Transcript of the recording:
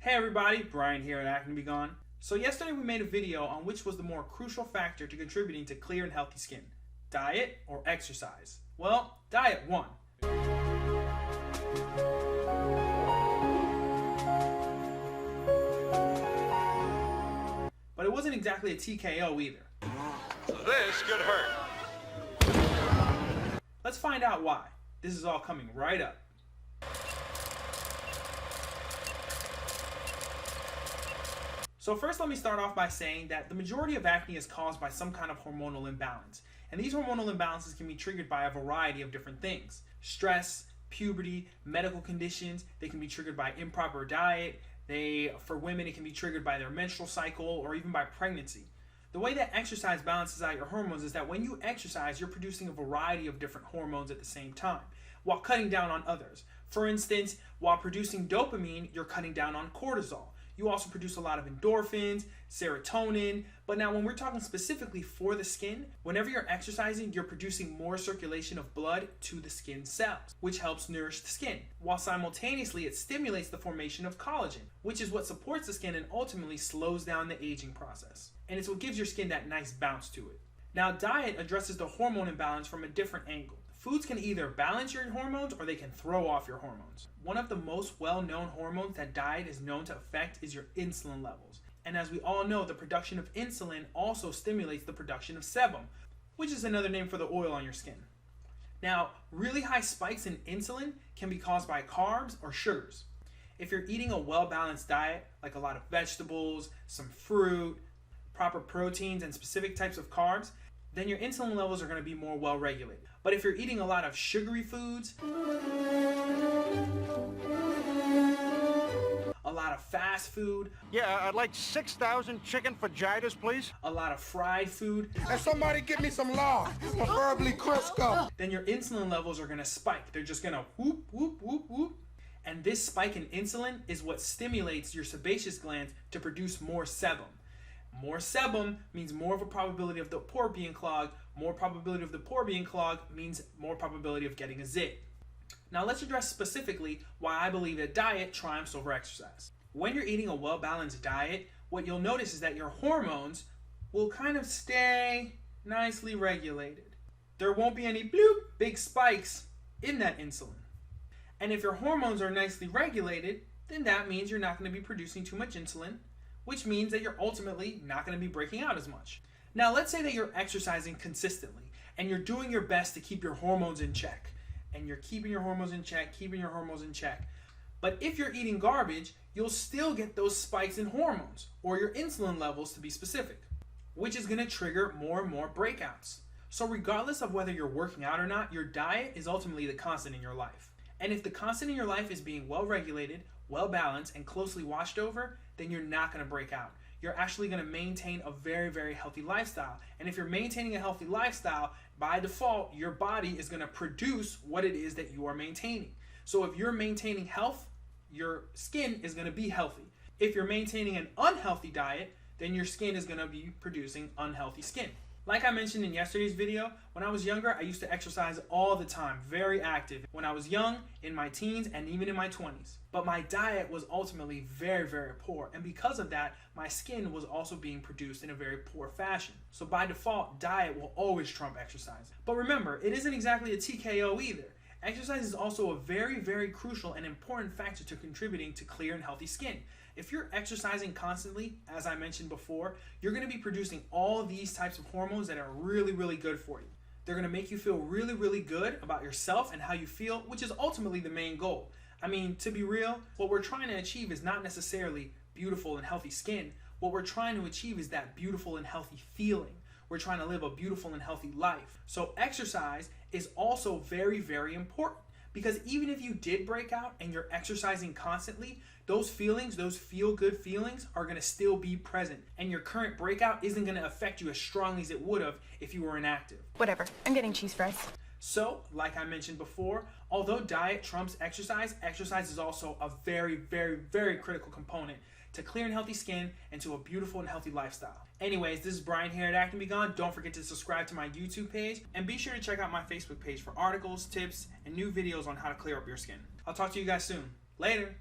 Hey everybody, Brian here at Acne Be Gone. So yesterday we made a video on which was the more crucial factor to contributing to clear and healthy skin, diet or exercise. Well, diet won. But it wasn't exactly a TKO either. This could hurt. Let's find out why. This is all coming right up. So first, let me start off by saying that the majority of acne is caused by some kind of hormonal imbalance. And these hormonal imbalances can be triggered by a variety of different things. Stress, puberty, medical conditions. They can be triggered by improper diet. For women, it can be triggered by their menstrual cycle or even by pregnancy. The way that exercise balances out your hormones is that when you exercise, you're producing a variety of different hormones at the same time, while cutting down on others. For instance, while producing dopamine, you're cutting down on cortisol. You also produce a lot of endorphins, serotonin, but now when we're talking specifically for the skin, whenever you're exercising, you're producing more circulation of blood to the skin cells, which helps nourish the skin, while simultaneously it stimulates the formation of collagen, which is what supports the skin and ultimately slows down the aging process. And it's what gives your skin that nice bounce to it. Now, diet addresses the hormone imbalance from a different angle. Foods can either balance your hormones or they can throw off your hormones. One of the most well-known hormones that diet is known to affect is your insulin levels. And as we all know, the production of insulin also stimulates the production of sebum, which is another name for the oil on your skin. Now, really high spikes in insulin can be caused by carbs or sugars. If you're eating a well-balanced diet, like a lot of vegetables, some fruit, proper proteins, and specific types of carbs, then your insulin levels are going to be more well regulated. But if you're eating a lot of sugary foods, a lot of fast food, Yeah, I'd like 6,000 chicken fajitas, please. a lot of fried food, And somebody get me some lard, preferably Crisco. then your insulin levels are going to spike. They're just going to whoop, whoop, whoop, whoop. And this spike in insulin is what stimulates your sebaceous glands to produce more sebum. More sebum means more of a probability of the pore being clogged. More probability of the pore being clogged means more probability of getting a zit. Now let's address specifically why I believe that diet triumphs over exercise. When you're eating a well-balanced diet, what you'll notice is that your hormones will kind of stay nicely regulated. There won't be any bloop, big spikes in that insulin. And if your hormones are nicely regulated, then that means you're not going to be producing too much insulin, which means that you're ultimately not going to be breaking out as much. Now, let's say that you're exercising consistently and you're doing your best to keep your hormones in check. And you're keeping your hormones in check, keeping your hormones in check. But if you're eating garbage, you'll still get those spikes in hormones, or your insulin levels to be specific, which is going to trigger more and more breakouts. So regardless of whether you're working out or not, your diet is ultimately the constant in your life. And if the constant in your life is being well regulated, well balanced, and closely watched over, then you're not going to break out. You're actually going to maintain a very, very healthy lifestyle. And if you're maintaining a healthy lifestyle, by default, your body is going to produce what it is that you are maintaining. So if you're maintaining health, your skin is going to be healthy. If you're maintaining an unhealthy diet, then your skin is going to be producing unhealthy skin. Like I mentioned in yesterday's video, when I was younger, I used to exercise all the time, very active. When I was young, in my teens, and even in my 20s. But my diet was ultimately very, very poor. And because of that, my skin was also being produced in a very poor fashion. So by default, diet will always trump exercise. But remember, it isn't exactly a TKO either. Exercise is also a very, very crucial and important factor to contributing to clear and healthy skin. If you're exercising constantly, as I mentioned before, you're going to be producing all these types of hormones that are really, really good for you. They're going to make you feel really, really good about yourself and how you feel, which is ultimately the main goal. I mean, to be real, what we're trying to achieve is not necessarily beautiful and healthy skin. What we're trying to achieve is that beautiful and healthy feeling. We're trying to live a beautiful and healthy life. So exercise is also very, very important. Because even if you did break out and you're exercising constantly, those feelings, those feel-good feelings are going to still be present. And your current breakout isn't going to affect you as strongly as it would have if you were inactive. Whatever, I'm getting cheese fries. So, like I mentioned before, although diet trumps exercise, exercise is also a very, very, very critical component to clear and healthy skin and to a beautiful and healthy lifestyle. Anyways, this is Brian here at Acne Be Gone. Don't forget to subscribe to my YouTube page and be sure to check out my Facebook page for articles, tips, and new videos on how to clear up your skin. I'll talk to you guys soon. Later.